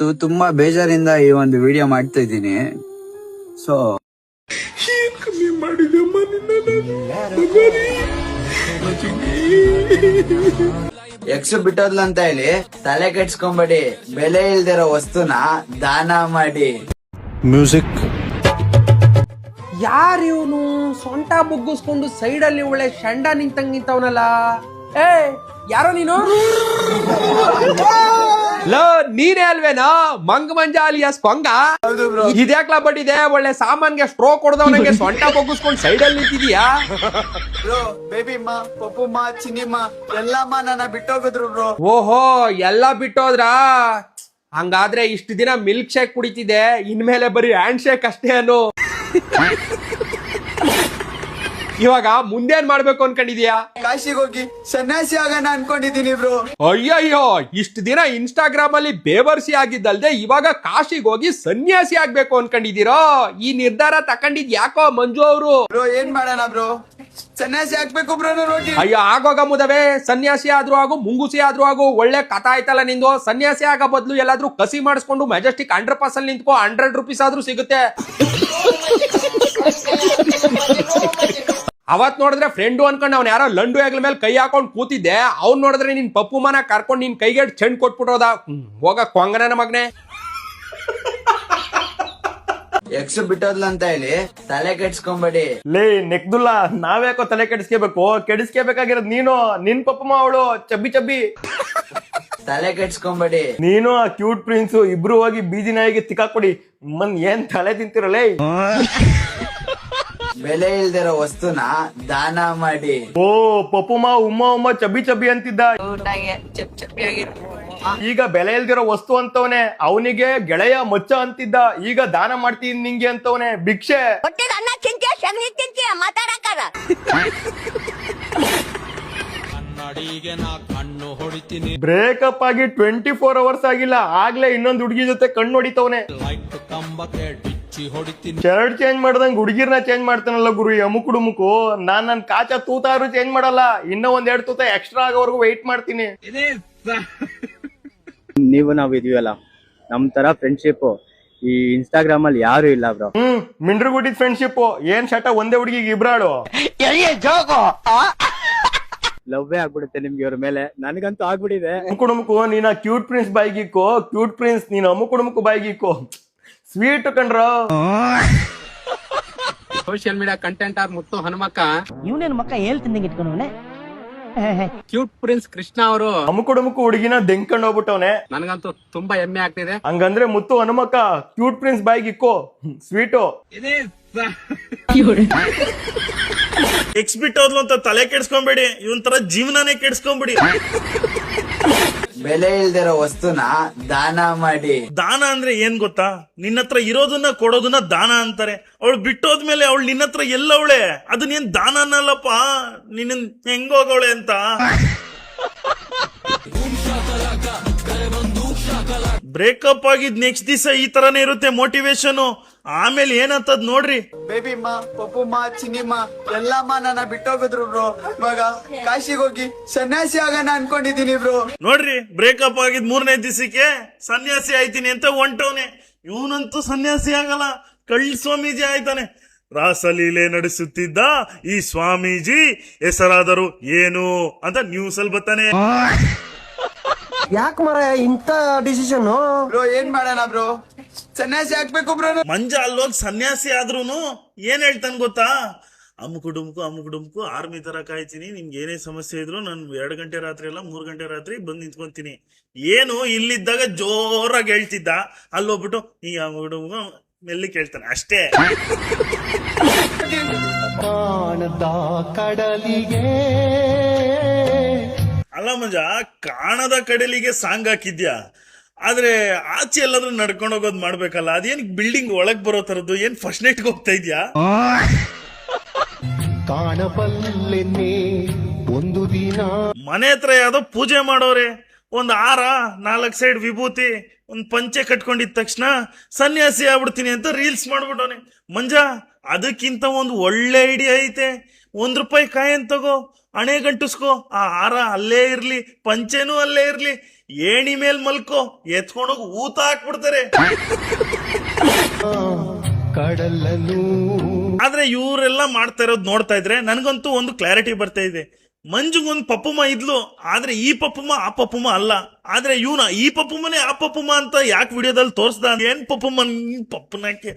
ಇವತ್ತು ತುಂಬಾ ಬೇಜಾರಿಂದ ಈ ಒಂದು ವಿಡಿಯೋ ಮಾಡ್ತಾ ಇದ್ದೀನಿ. ಸೊ ಎಕ್ಸ್ ಬಿಟ್ಟೋದ್ಲ ಅಂತ ಹೇಳಿ ತಲೆ ಕೆಡ್ಸ್ಕೊಂಬೇಡಿ. ಬೆಲೆ ಇಲ್ದಿರೋ ವಸ್ತುನ ದಾನ ಮಾಡಿ. ಮ್ಯೂಸಿಕ್. ಯಾರು ಇವನು ಸೊಂಟ ಬುಗ್ಗಿಸ್ಕೊಂಡು ಸೈಡಲ್ಲಿ ಒಳ್ಳೆ ಶಂಡ ನಿಂತವನಲ್ಲ. ಏ ಯಾರೋ ನೀನು? ನೀನೇ ಅಲ್ವೇನಾ ಮಂಗ್ ಮಂಜ ಅಲಿಯಾಸ್ ಕೊಂಗ? ಇದ್ಯಾಕ್ಲಾ ಬಟ್ಟಿದೆ ಒಳ್ಳೆ ಸಾಮಾನ್ಗೆ ಸ್ಟ್ರೋಕ್ ಹೊಡೆದವನಿಗೆ ಸೊಂಟ ಬೊಗ್ಗಿಸ್ಕೊಂಡು ಸೈಡ್ ಅಲ್ಲಿ ನಿಂತಿದ್ಯಾ? ಬ್ರೋ ಬೇಬಿಮ್ಮ ಪಪ್ಪುಮ್ಮ ಚಿನ್ನಿಮ್ಮ ಎಲ್ಲಮ್ಮ ನನ್ನ ಬಿಟ್ಟೋಗಿದ್ರು ಬ್ರೋ. ಓಹೋ ಎಲ್ಲಾ ಬಿಟ್ಟೋದ್ರಾ? ಹಂಗಾದ್ರೆ ಇಷ್ಟು ದಿನ ಮಿಲ್ಕ್ ಶೇಕ್ ಕುಡಿತಿದೆ, ಇನ್ಮೇಲೆ ಬರೀ ಹ್ಯಾಂಡ್ ಶೇಕ್ ಅಷ್ಟೇ ಅನ್ನು. ಇವಾಗ ಮುಂದೇನ್ ಮಾಡ್ಬೇಕು ಅನ್ಕೊಂಡಿದ್ಯಾ? ಕಾಶಿಗೆ ಹೋಗಿ ಸನ್ಯಾಸಿ ಆಗೋಣ ಅನ್ಕೊಂಡಿದೀನಿ ಬ್ರೋ. ಅಯ್ಯಯ್ಯೋ, ಇಷ್ಟು ದಿನ ಇನ್ಸ್ಟಾಗ್ರಾಮ್ ಅಲ್ಲಿ ಬೇವರ್ಸಿ ಆಗಿದ್ದಲ್ದೆ ಇವಾಗ ಕಾಶಿಗೆ ಹೋಗಿ ಸನ್ಯಾಸಿ ಆಗ್ಬೇಕು ಅನ್ಕೊಂಡಿದೀರೋ? ಈ ನಿರ್ಧಾರ ತಕೊಂಡಿದ್ ಯಾಕೋ ಮಂಜು ಅವರು? ಬ್ರೋ ಏನ್ ಮಾಡೋಣ ಬ್ರೋ, ಸನ್ಯಾಸಿ ಆಗ್ಬೇಕು ಬ್ರೋ. ನೋಡಿ ಅಯ್ಯೋ ಆಗೋಗ ಮುದವೇ, ಸನ್ಯಾಸಿ ಆದ್ರೂ ಆಗು ಮುಂಗುಸಿ ಆದ್ರೂ ಆಗು, ಒಳ್ಳೆ ಕಥಾ ಆಯ್ತಲ್ಲ ನಿಂದು. ಸನ್ಯಾಸಿ ಆಗೋ ಬದ್ಲು ಎಲ್ಲಾದ್ರೂ ಕಸಿ ಮಾಡಿಸ್ಕೊಂಡು ಮೆಜೆಸ್ಟಿಕ್ 100% ನಿಂತ್ಕೋ, 100 ರೂಪೀಸ್ ಆದ್ರೂ ಸಿಗುತ್ತೆ. ಅವತ್ ನೋಡಿದ್ರೆ ಫ್ರೆಂಡು ಅನ್ಕೊಂಡು ಅವ್ನ ಯಾರೋ ಲಂಡು ಹೆಗ್ಲ ಮೇಲೆ ಕೈ ಹಾಕೊಂಡ್ ಕೂತಿದ್ದೆ. ಅವ್ನ್ ನೋಡಿದ್ರೆ ನಿನ್ ಪಪ್ಪು ಮನ ಕರ್ಕೊಂಡ್ ನಿನ್ ಕೈಗೆ ಚೆಂಡ್ ಕೊಟ್ಬಿಟ್ಟೋದ. ಹೋಗ ಕೊಂಗನ ಮಗನೆ. ಎಕ್ಸ್ ಬಿಟ್ಟೋದ್ಲ ಅಂತ ಹೇಳಿ ತಲೆ ಕೆಡ್ಸ್ಕೊಂಬೇಡಿ. ಲೇ ನೆಕ್ದುಲ್ಲ, ನಾವ್ಯಾಕೋ ತಲೆ ಕೆಡಿಸ್ಕೋಬೇಕು? ಕೆಡಿಸ್ಕೋಬೇಕಾಗಿರೋದ್ ನೀನು, ನಿನ್ ಪಪ್ಪಮ್ಮ ಅವಳು ಚಬ್ಬಿ ಚಬ್ಬಿ. ತಲೆ ಕೆಡ್ಸ್ಕೊಂಬೇಡಿ. ನೀನು ಆ ಕ್ಯೂಟ್ ಪ್ರಿನ್ಸ್ ಇಬ್ರು ಹೋಗಿ ಬೀದಿ ನಾಯಿಗೆ ತಿಕ್ಕಾಕೊಡಿ. ಏನ್ ತಲೆ ತಿಂತಿರಲೇ? ಬೆಲೆ ಇಲ್ದಿರೋ ವಸ್ತುನ ದಾನ ಮಾಡಿ. ಓ ಪಪ್ಪುಮ್ಮ ಉಮ್ಮ ಚಬ್ಬಿ ಚಬ್ಬಿ ಅಂತಿದ್ದ, ಈಗ ಬೆಲೆ ಇಲ್ದಿರೋ ವಸ್ತು ಅಂತವನೆ. ಅವನಿಗೆ ಗೆಳೆಯ ಮಚ್ಚ ಅಂತಿದ್ದ, ಈಗ ದಾನ ಮಾಡ್ತೀನಿ ನಿಂಗೆ ಅಂತವನೆ. ಭಿಕ್ಷೆ. ಬ್ರೇಕಪ್ ಆಗಿ 24 hours ಆಗಿಲ್ಲ, ಆಗ್ಲೇ ಇನ್ನೊಂದು ಹುಡುಗಿ ಜೊತೆ ಕಣ್ಣು ಹೊಡಿತವನೆ. ಶರ್ಟ್ ಚೇಂಜ್ ಮಾಡ್ದಂಗ್ ಹುಡುಗಿರ್ನ ಚೇಂಜ್ ಮಾಡ್ತಾನಲ್ಲ ಗುರು, ಅಮುಕು ಡುಮುಕು. ನನ್ ಕಾಚ ತೂತಾರು ಚೇಂಜ್ ಮಾಡಲ್ಲ, ಇನ್ನೂ 1-2 ತೂತ ಎಕ್ಸ್ಟ್ರಾ ಆಗೋವರೆಗೂ ವೆಯ್ಟ್ ಮಾಡ್ತೀನಿ. ನೀವು ನಾವ್ ಇದೀವಲ್ಲ, ನಮ್ ತರ ಫ್ರೆಂಡ್ಶಿಪ್ ಈ ಇನ್ಸ್ಟಾಗ್ರಾಮ್ ಅಲ್ಲಿ ಯಾರು ಇಲ್ಲ ಬ್ರೋ. ಮಿಂಡ್ರಗುಟ್ಟಿದ್ ಫ್ರೆಂಡ್ಶಿಪ್ ಏನ್ ಶಟ ಒಂದೇ ಹುಡುಗಿಗೆ ಇಬ್ರಾಳು. ಲವ್ವೇ ಆಗ್ಬಿಡುತ್ತೆ ನಿಮ್ಗೆ ಇವ್ರ ಮೇಲೆ. ನನಗಂತೂ ಆಗ್ಬಿಟ್ಟಿದೆ. ಅಮುಕು ನೀನ ಕ್ಯೂಟ್ ಪ್ರಿನ್ಸ್ ಬಾಯಿಗಿಕ್ಕೋ, ಕ್ಯೂಟ್ ಪ್ರಿನ್ಸ್ ನೀನು ಅಮುಕು ಬಾಯಿಗಿಕ್ಕೋ. ಸ್ವೀಟ್ ಕಂಡ್ರ. Social media content are Muttu Hanumakka. ಇವನೇನು ಮಕ್ಕ ಹೇಳ್ತಿದ್ದಂಗೆ ಇಟ್ಕೊಂಡವನೆ. ಕ್ಯೂಟ್ ಪ್ರಿನ್ಸ್ ಕೃಷ್ಣ ಅವರು ಅಮುಕು ಹುಡುಗಿನ ದೆಂಕೊಂಡು ಹೋಗ್ಬಿಟ್ಟವನೆ. ನನಗಂತೂ ತುಂಬಾ ಹೆಮ್ಮೆ ಆಗ್ತಿದೆ. ಹಂಗಂದ್ರೆ ಮುತ್ತು ಹನುಮಕ್ಕ ಕ್ಯೂಟ್ ಪ್ರಿನ್ಸ್ ಬಾಯಿಗಿಕ್ಕೋ ಸ್ವೀಟು. ಎಕ್ಸ್ ಬಿಟ್ಟೋದ್ಲು ಅಂತ ತಲೆ ಕೆಡ್ಸ್ಕೊಂಬೇಡಿ, ಇವನ್ ತರ ಜೀವನನೇ ಕೆಡ್ಸ್ಕೊಂಬಿಡಿ. ಬೆಲೆ ಇಲ್ದಿರೋ ವಸ್ತುನ ದಾನ ಮಾಡಿ. ದಾನ ಅಂದ್ರೆ ಏನ್ ಗೊತ್ತಾ? ನಿನ್ನತ್ರ ಇರೋದನ್ನ ಕೊಡೋದನ್ನ ದಾನ ಅಂತಾರೆ. ಅವಳು ಬಿಟ್ಟೋದ್ಮೇಲೆ ಅವಳು ನಿನ್ನತ್ರ ಎಲ್ಲವಳೆ, ಅದನ್ನೇನ್ ದಾನ ಅನ್ನಲ್ಲಪ್ಪ. ನಿನ್ನ ಹೆಂಗೋಗವಳೆ ಅಂತ. ಬ್ರೇಕಪ್ ಆಗಿದ್ ನೆಕ್ಸ್ಟ್ ದಿವಸ ಈ ತರನೇ ಇರುತ್ತೆ ಮೋಟಿವೇಶನ್. ಆಮೇಲೆ ಏನಂತದ್ ನೋಡ್ರಿ. ಬೇಬಿಮ್ಮ ಪಪ್ಪುಮ್ಮ ಚಿನ್ನಿಮ್ಮ ಎಲ್ಲಮ್ಮ ನನ್ನ ಬಿಟ್ಟೋಗಿದ್ರು ಬ್ರೋ. ಇವಾಗ ಕಾಶಿಗೆ ಹೋಗಿ ಸನ್ಯಾಸಿ ಆಗೋಣ ಅನ್ಕೊಂಡಿದೀನಿ ಬ್ರೋ. ನೋಡ್ರಿ, ಬ್ರೇಕಪ್ ಆಗಿದ್ 3ನೇ ದಿವಸಕ್ಕೆ ಸನ್ಯಾಸಿ ಆಯ್ತೀನಿ ಅಂತ ಹೊಂಟವನೆ. ಇವನಂತೂ ಸನ್ಯಾಸಿ ಆಗಲ್ಲ, ಕಳ್ಳ ಸ್ವಾಮೀಜಿ ಆಯ್ತಾನೆ. ರಾಸಲೀಲೆ ನಡೆಸುತ್ತಿದ್ದ ಈ ಸ್ವಾಮೀಜಿ ಹೆಸರಾದರು ಏನು ಅಂತ ನ್ಯೂಸ್ ಅಲ್ಲಿ ಬರ್ತಾನೆ. ಯಾಕೆ ಮರ ಇಂತ ಡಿಸಿಷನ್? ಬ್ರೋ ಏನ್ ಮಾಡೋಣ ಬ್ರೋ, ಸನ್ಯಾಸಿ ಆಗ್ಬೇಕು ಬ್ರೋ. ಮಂಜ ಅಲ್ಲೋಗಿ ಸನ್ಯಾಸಿ ಆದ್ರೂನು ಏನ್ ಹೇಳ್ತಾನೆ ಗೊತ್ತಾ? ಅಮುಕು ಡುಮ್ಕು ಆರ್ಮಿ ತರ ಕಾಯ್ತೀನಿ, ನಿಮ್ಗೆ ಏನೇ ಸಮಸ್ಯೆ ಇದ್ರು ನಾನು 2 ಗಂಟೆ ರಾತ್ರಿ ಅಲ್ಲ 3 ಗಂಟೆ ರಾತ್ರಿ ಬಂದು ನಿಂತ್ಕೊಂತೀನಿ. ಏನು ಇಲ್ಲಿದ್ದಾಗ ಜೋರಾಗಿ ಹೇಳ್ತಿದ್ದ, ಅಲ್ಲೋಗ್ಬಿಟ್ಟು ಈ ಅಮುಕು ಡುಮ್ಕು ಮೆಲ್ಲಿ ಕೇಳ್ತಾನೆ ಅಷ್ಟೇ. ಅಲ್ಲ ಮಂಜ, ಕಾಣದ ಕಡಲಿಗೆ ಸಾಂಗ್ ಹಾಕಿದ್ಯಾ, ಆದ್ರೆ ಆಚೆ ಎಲ್ಲಾದ್ರೂ ನಡ್ಕೊಂಡು ಹೋಗೋದ್ ಮಾಡ್ಬೇಕಲ್ಲ. ಅದೇನ್ ಬಿಲ್ಡಿಂಗ್ ಒಳಗ್ ಬರೋ ತರದ್ದು, ಏನ್ ಫಸ್ಟ್ ನೈಟ್ಗೆ ಹೋಗ್ತಾ ಇದ್ಯಾ? ಒಂದು ದಿನ ಮನೆ ಹತ್ರ ಯಾವ್ದೋ ಪೂಜೆ ಮಾಡೋರೆ, ಒಂದ್ 4 ಸೈಡ್ ವಿಭೂತಿ, ಒಂದ್ ಪಂಚೆ ಕಟ್ಕೊಂಡಿದ ತಕ್ಷಣ ಸನ್ಯಾಸಿ ಆಗ್ಬಿಡ್ತೀನಿ ಅಂತ ರೀಲ್ಸ್ ಮಾಡ್ಬಿಟ್ಟವನೆ. ಮಂಜ, ಅದಕ್ಕಿಂತ ಒಂದು ಒಳ್ಳೆ ಐಡಿಯಾ ಐತೆ. ₹1 ಕಾಯಿನ್ ತಗೋ, ಹಣೆ ಗಂಟಿಸ್ಕೋ, ಆ ಹಾರ ಅಲ್ಲೇ ಇರ್ಲಿ, ಪಂಚೆನೂ ಅಲ್ಲೇ ಇರ್ಲಿ, ಏಣಿ ಮೇಲ್ ಮಲ್ಕೋ, ಎತ್ಕೊಂಡೋಗಿ ಊತ ಹಾಕ್ಬಿಡ್ತಾರೆ. ಆದ್ರೆ ಇವರೆಲ್ಲ ಮಾಡ್ತಾ ಇರೋದು ನೋಡ್ತಾ ಇದ್ರೆ ನನಗಂತೂ ಒಂದು ಕ್ಲಾರಿಟಿ ಬರ್ತಾ ಇದೆ. ಮಂಜುಗೊಂದು ಪಪ್ಪುಮ್ಮ ಇದ್ಲು, ಆದ್ರೆ ಈ ಪಪ್ಪುಮ್ಮ ಆ ಪಪ್ಪುಮ್ಮ ಅಲ್ಲ. ಆದ್ರೆ ಇವನ ಈ ಪಪ್ಪುಮ್ಮನೆ ಆ ಪಪ್ಪುಮ್ಮ ಅಂತ ಯಾಕೆ ವಿಡಿಯೋದಲ್ಲಿ ತೋರಿಸ್ದ? ಏನ್ ಪಪ್ಪುಮ್ಮ ಪಪ್ಪನಕ್ಕೆ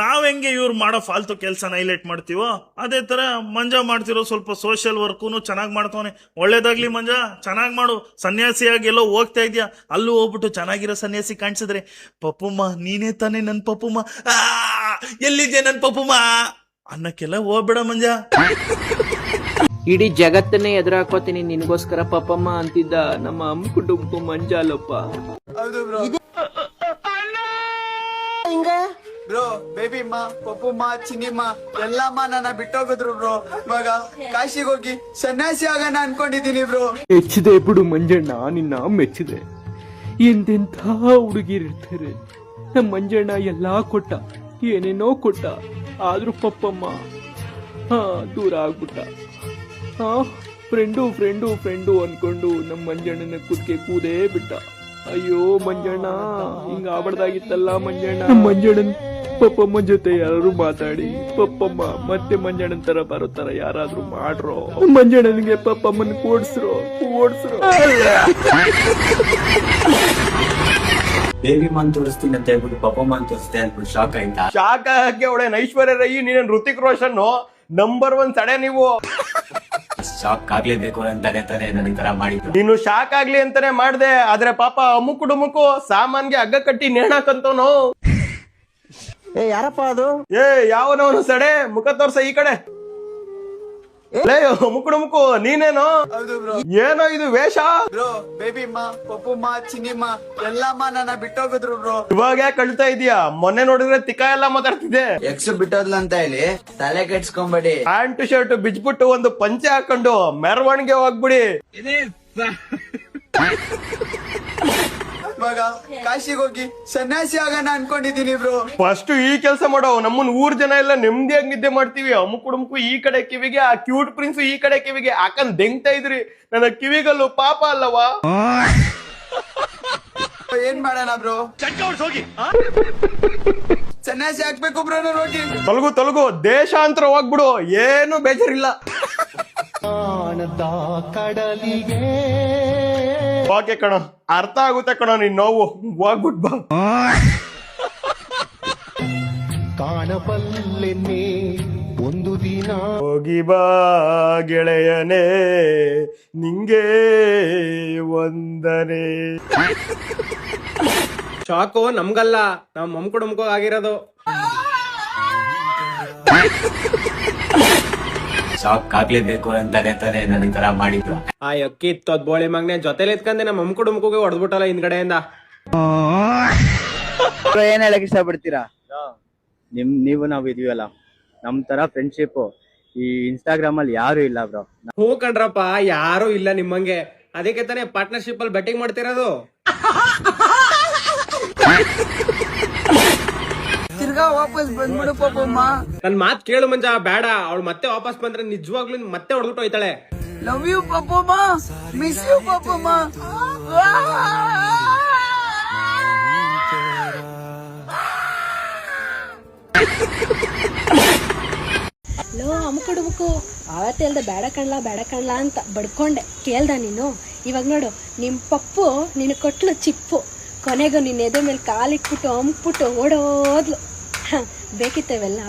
ನಾವ್ ಹೆಂಗೆ ಇವ್ರು ಮಾಡೋ ಫಾಲ್ತು ಕೆಲ್ಸನ ಹೈಲೈಟ್ ಮಾಡ್ತೀವೋ ಅದೇ ತರ ಮಂಜ ಮಾಡ್ತಿರೋ ಸ್ವಲ್ಪ ಸೋಷಿಯಲ್ ವರ್ಕೂನು ಚೆನ್ನಾಗ್ ಮಾಡ್ತಾವನೆ. ಒಳ್ಳೇದಾಗ್ಲಿ ಮಂಜ, ಚೆನ್ನಾಗ್ ಮಾಡು. ಸನ್ಯಾಸಿಯಾಗಿ ಎಲ್ಲೋ ಹೋಗ್ತಾ ಇದ್ಯಾ, ಅಲ್ಲೂ ಹೋಗ್ಬಿಟ್ಟು ಚೆನ್ನಾಗಿರೋ ಸನ್ಯಾಸಿ ಕಾಣಿಸಿದ್ರೆ ಪಪ್ಪುಮ್ಮ ನೀನೇ ತಾನೇ ನನ್ ಪಪ್ಪುಮ್ಮ, ಎಲ್ಲಿದ್ಯಾ ನನ್ ಪಪ್ಪುಮ್ಮ ಅನ್ನಕ್ಕೆಲ್ಲ ಹೋಗ್ಬೇಡ ಮಂಜ. ಇಡೀ ಜಗತ್ತನ್ನೇ ಎದುರಾಕೋತೀನಿ ನಿನ್ಗೋಸ್ಕರ ಪಪ್ಪಮ್ಮ ಅಂತಿದ್ದ ನಮ್ಮ ಅಮ್ಮ ಕುಟುಂಬ ಮಂಜ ಅಲ್ಲಪ್ಪ. ಹೌದು ಬ್ರೋ. ಬ್ರೋ ಬೇಬಿಮ್ಮ, ಪಪ್ಪುಮ್ಮ, ಚಿನ್ನಿಮ್ಮ ಎಲ್ಲಮ್ಮ ನನ್ನ ಬಿಟ್ಟೋಗಿದ್ರು ಬ್ರೋ. ಇವಾಗ ಕಾಶಿಗೆ ಹೋಗಿ ಸನ್ಯಾಸಿ ಆಗೋಣ ಅನ್ಕೊಂಡಿದೀನಿ ಬ್ರೋ. ಮೆಚ್ಚಿದೆ ಬಿಡು ಮಂಜಣ್ಣ, ನಿನ್ನ ಮೆಚ್ಚಿದೆ. ಎಂತೆಂಥ ಹುಡುಗಿರಿರ್ತಾರೆ. ನಮ್ಮ ಮಂಜಣ್ಣ ಎಲ್ಲಾ ಕೊಟ್ಟ, ಏನೇನೋ ಕೊಟ್ಟ, ಆದ್ರೂ ಪಪ್ಪಮ್ಮ ದೂರ ಆಗ್ಬಿಟ್ಟ. ಫ್ರೆಂಡು ಫ್ರೆಂಡು ಫ್ರೆಂಡು ಅನ್ಕೊಂಡು ನಮ್ಮ ಮಂಜಣ್ಣನ ಕುದ್ಕೆ ಕೂದೇ ಬಿಟ್ಟ. ಅಯ್ಯೋ ಮಂಜಣ್ಣ, ಹಿಂಗ ಆಗ್ಬಾರ್ದಾಗಿತ್ತಲ್ಲ ಮಂಜಣ್ಣ. ಮಂಜಣ್ಣನ್ ಪಪ್ಪಮ್ಮ ಜೊತೆ ಯಾರು ಮಾತಾಡಿ ಪಪ್ಪಮ್ಮ ಮತ್ತೆ ಮಂಜಣ್ಣನ ತರ ಬರೋ ತರ ಯಾರಾದ್ರೂ ಮಾಡ್ರೋ. ಮಂಜಣ್ಣನಿಗೆ ಪಪ್ಪಮ್ಮನ್ ಓಡ್ಸ್ರೋ. ಬೇಬಿ ಮಾನ್ ತೋರಿಸ್ತೀನಿ ಅಂತ ಹೇಳ್ಬಿಟ್ಟು ಪಪ್ಪಮ್ಮ ಅಂತ ತೋರಿಸ್ತೆ ಅಂದ್ಬಿಟ್ಟು ಶಾಕ್ ಆಯ್ತಾ? ಶಾಕ್ ಆಗಕ್ಕೆ ಅವಳೆ ಐಶ್ವರ್ಯ ರೈ, ನೀನ್ ಋತಿಕ್ ರೋಷನ್ ನಂಬರ್ 1 ಸಡೆ. ನೀವು ಶಾಕ್ ಆಗ್ಲೇಬೇಕು ಅಂತಾನೆ ತಾನೇ ನನಗೆ ತರ ಮಾಡಿದ್ರು. ನೀನು ಶಾಕ್ ಆಗ್ಲಿ ಅಂತಾನೆ ಮಾಡ್ದೆ, ಆದ್ರೆ ಪಾಪ ಅಮುಕು ಡುಮುಕು ಸಾಮಾನ್ಗೆ ಹಗ್ಗ ಕಟ್ಟಿ ನೇಣಾಕಂತವನು. ಯಾರಪ್ಪ ಅದು? ಯಾವನವನು ಸಡೆ, ಮುಖ ತೋರ್ಸ ಈ ಕಡೆ. ಅಮುಕು ಡುಮುಕು ನೀನೇನೋ? ಹೌದು ಬ್ರೋ. ಏನೋ ಇದು ವೇಷ? ಬ್ರೋ ಬೇಬಿಮ್ಮ, ಪಪ್ಪುಮ್ಮ, ಚಿನ್ನಿಮ್ಮ ಎಲ್ಲಮ್ಮ ನನ್ನ ಬಿಟ್ಟೋಗಿದ್ರು ಬ್ರೋ. ಇವಾಗ ಯಾಕೆ ಕಳ್ತಾ ಇದೀಯಾ? ಮೊನ್ನೆ ನೋಡಿದ್ರೆ ತಿಕ್ಕ ಎಲ್ಲ ಮಾತಾಡ್ತಿದ್ದೆ. ಎಕ್ಸ್ ಬಿಟ್ಟೋದ್ಲ ಅಂತ ಹೇಳಿ ತಲೆ ಕೆಡ್ಸ್ಕೊಂಬೇಡಿ. ಪ್ಯಾಂಟ್ ಶರ್ಟ್ ಬಿಚ್ಬಿಟ್ಟು ಒಂದು ಪಂಚೆ ಹಾಕೊಂಡು ಮೆರವಣಿಗೆ ಹೋಗ್ಬಿಡಿ. ಇವಾಗ ಕಾಶಿಗೆ ಹೋಗಿ ಸನ್ಯಾಸಿ ಆಗೋಣ ಅನ್ಕೊಂಡಿದೀನಿ ಬ್ರೋ. ಫಸ್ಟ್ ಈ ಕೆಲಸ ಮಾಡೋ, ನಮ್ಮನ್ ಊರ್ ಜನ ಎಲ್ಲ ನೆಮ್ಮದಿಯಾಗಿ ನಿದ್ದೆ ಮಾಡ್ತೀವಿ. ಅಮುಕ್ ಕುಡುಮಕು ಈ ಕಡೆ ಕಿವಿಗೆ, ಆ ಕ್ಯೂಟ್ ಪ್ರಿನ್ಸ್ ಈ ಕಡೆ ಕಿವಿಗೆ ಹಾಕಂದ್ ದೆಂಗ್ತಾ ಇದ್ರಿ. ನನ್ನ ಕಿವಿಗಲ್ಲು ಪಾಪ ಅಲ್ಲವಾ? ಏನ್ ಮಾಡೋಣ ಬ್ರೋ? ಸನ್ಯಾಸಿ ಹಾಕ್ಬೇಕು ಬ್ರೋ ನಾನು ಹೋಗಿ. ತೊಲಗು ದೇಶಾಂತರ ಹೋಗ್ಬಿಡು, ಏನು ಬೇಜಾರಿಲ್ಲ. ಓಕೆ ಕಣೋ, ಅರ್ಥ ಆಗುತ್ತೆ ಕಣೋ ನಿನ್ ನೋವು. ಹೋಗ್ಬಿಟ್ ಬಾ. ಕಾಣಬಲ್ಲೆನ್ನೆ ಒಂದು ದಿನ. ಹೋಗಿ ಬಾ ಗೆಳೆಯನೇ, ನಿಂಗೆ ವಂದನೆ. ಶಾಕು ನಮ್ಗಲ್ಲ, ನಮ್ಮ ಮಮ್ ಕುಟುಂಬಕ್ಕೂ ಆಗಿರೋದು. ಶಾಕ್ ಆಗ್ಲೇಬೇಕು ಅಂತಾನೆ ತಾನೇ ನನಗೆ ತರ ಮಾಡಿದ್ರು. ಆ ಅಕ್ಕಿ ಇತ್ತೋದ್ ಬೋಳಿ ಮಗ್ನೆ ಜೊತೆಲಿ ಇತ್ಕಂದೆ ನಮ್ಮ ಮಮ್ ಕುಟುಂಬಕ್ಕೂ ಹೊಡೆದ್ಬಿಟ್ಟಲ್ಲ ಹಿಂದ್ಗಡೆಯಿಂದ. ಏನ್ ಹೇಳಕ್ ಇಷ್ಟಪಡ್ತೀರಾ? ನೀವು ನಾವು ಇದೀವಲ್ಲ, ನಮ್ ತರ ಫ್ರೆಂಡ್ಶಿಪ್ ಈ ಇನ್ಸ್ಟಾಗ್ರಾಮ್ ಅಲ್ಲಿ ಯಾರು ಇಲ್ಲ ಬ್ರೋ. ಹೂ ಕಣ್ರಪ್ಪ, ಯಾರು ಇಲ್ಲ ನಿಮ್ಮಂಗೆ. ಅದಕ್ಕೆ ತಾನೇ ಪಾರ್ಟ್ನರ್ಶಿಪ್ ಅಲ್ಲಿ ಬೆಟ್ಟಿಂಗ್ ಮಾಡ್ತಿರೋದು. ತಿರ್ಗಾ ವಾಪಸ್ ಬಂದ್ಬಿಡು ಪಪ್ಪಮ್ಮ. ನನ್ ಮಾತ್ ಕೇಳು ಮಂಜ, ಬೇಡ. ಅವಳು ಮತ್ತೆ ವಾಪಸ್ ಬಂದ್ರೆ ನಿಜವಾಗ್ಲೂ ಮತ್ತೆ ಹೊಡೆದ್ಬಿಟ್ಟು ಹೋಯ್ತಾಳೆ. Love you Pappamma, miss you Pappamma. ಲೋ ಅಮ್ಕುಡುಮುಕು, ಆವತ್ತು ಹೇಳ್ದೆ ಬೇಡ ಕಣ್ಲಾ ಅಂತ ಬಡ್ಕೊಂಡೆ. ಕೇಳ್ದ ನೀನು? ಇವಾಗ ನೋಡು, ನಿಮ್ ಪಪ್ಪು ನಿನ್ ಕೊಟ್ಲು ಚಿಪ್ಪು. ಕೊನೆಗೂ ನಿನ್ನ ಎದೆ ಮೇಲೆ ಕಾಲಿಟ್ಬಿಟ್ಟು ಅಮ್ಬಿಟ್ಟು ಓಡೋದ್ಲು. ಬೇಕಿತ್ತವೆಲ್ಲ.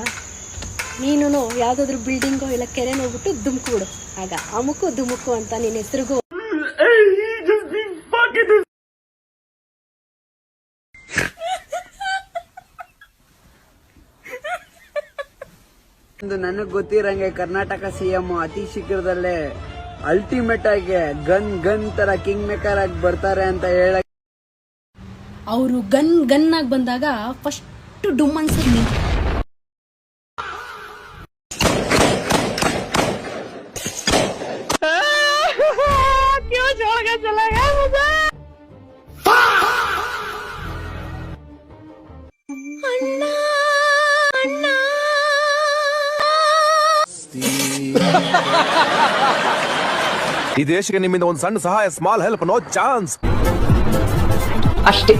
ನೀನು ಯಾವ್ದಾದ್ರು ಬಿಲ್ಡಿಂಗೋ ಇಲ್ಲ ಕೆರೆ ನೋಡ್ಬಿಟ್ಟು ದುಮ್ಕ್ಬಿಡು. ಆಗ ಅಮುಕು ದುಮುಕು ಅಂತ ನಿನ್ನ ಹೆಸರಿಗೂ. ನನಗ್ ಗೊತ್ತಿರಂಗೆ ಕರ್ನಾಟಕ CM ಅತಿ ಶೀಘ್ರದಲ್ಲೇ ಅಲ್ಟಿಮೇಟ್ ಆಗಿ ಗನ್ ತರ ಕಿಂಗ್ ಮೇಕರ್ ಆಗಿ ಬರ್ತಾರೆ ಅಂತ ಹೇಳ. ಅವರು ಗನ್ ಆಗಿ ಬಂದಾಗ ಫಸ್ಟ್ ಡುಮ್ ಅನ್ಸದ್ ನೀನು. ಈ ದೇಶಕ್ಕೆ ನಿಮ್ಮಿಂದ ಒಂದು ಸಣ್ಣ ಸಹಾಯ, ಸ್ಮಾಲ್ ಹೆಲ್ಪ್, ನೋ ಚಾನ್ಸ್. ಅಷ್ಟೇ.